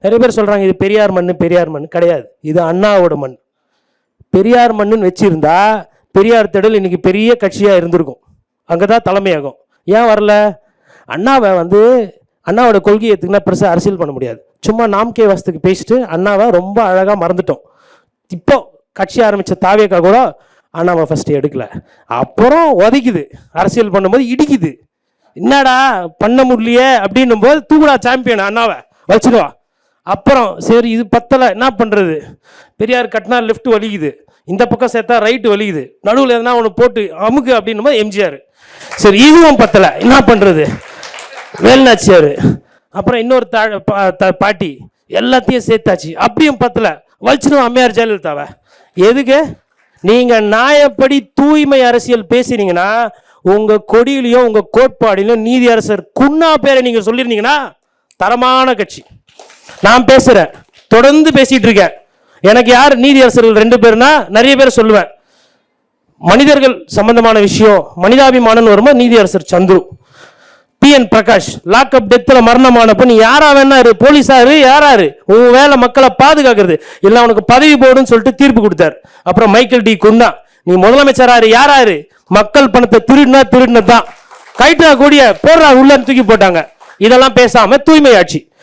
நிறைய பேர் சொல்கிறாங்க இது பெரியார் மண், பெரியார் மண். கிடையாது, இது அண்ணாவோட மண். பெரியார் மண்ணுன்னு வச்சுருந்தா பெரியார் திடல் இன்னைக்கு பெரிய கட்சியாக இருந்திருக்கும். அங்கே தான் தலைமையாகும். ஏன் வரல? அண்ணாவை அண்ணாவோட கொள்கையை எடுத்துக்கினா பெருசாக அரசியல் பண்ண முடியாது. சும்மா நாம்கே வாசத்துக்கு பேசிட்டு அண்ணாவை ரொம்ப அழகாக மறந்துட்டோம். இப்போ கட்சி ஆரம்பித்த தாவேக்கா கூட அண்ணாவை ஃபஸ்ட்டு எடுக்கல, அப்புறம் உதைக்குது. அரசியல் பண்ணும்போது இடிக்குது. என்னடா பண்ண முடியலையே அப்படின்னும் போது தூக்குடா சாம்பியன் அண்ணாவை வச்சுருவா. அப்புறம் சரி இது பத்தலை, என்ன பண்ணுறது? பெரியார் கட்டினா லெஃப்ட் வலிக்குது, இந்த பக்கம் சேர்த்தா ரைட்டு வலிக்குது, நடுவில் எதனா ஒன்று போட்டு அமுக்கு அப்படின்னும் போது எம்ஜிஆர். சரி இதுவும் பத்தலை, என்ன பண்ணுறது? வேலுநாச்சியார். அப்புறம் இன்னொரு பாட்டி, எல்லாத்தையும் சேர்த்தாச்சு, அப்படியும் பத்தலை, வலிச்சிடும் அம்மையார் ஜெயலலிதாவை. எதுக்கு? நீங்கள் நியாயப்படி தூய்மை அரசியல் பேசுறீங்கன்னா உங்கள் கொடியிலையும் உங்கள் கோட்பாடிலையும் நீதியரசர் குன்னா பேரை நீங்கள் சொல்லியிருந்தீங்கன்னா தரமான கட்சி. நான் பேசுகிறேன், தொடர்ந்து பேசிகிட்டு இருக்கேன். எனக்கு யார் நீதியரசர்கள் 2 பேர்னா நிறைய பேர் சொல்லுவேன். மனிதர்கள் சம்பந்தமான விஷயம் மனிதாபிமானம் வரும்போது நீதியரசர் சந்துரு. PN பிரகாஷ் லாக்அப் டெத்தில் மரணமானப்போ நீ யாரா வேணா இரு, போலீஸாரு யாராரு, உன் வேலை மக்களை பாதுகாக்கிறது இல்லை, அவனுக்கு பதவி போடுன்னு சொல்லிட்டு தீர்ப்பு கொடுத்தாரு. அப்புறம் மைக்கேல் டி குன்னா, நீ முதலமைச்சராரு யாராரு, மக்கள் பணத்தை திருடினதான் கைட்டா கூடிய போடுறா உள்ள தூக்கி போட்டாங்க. இதெல்லாம் பேசாம தூய்மை ஆட்சி.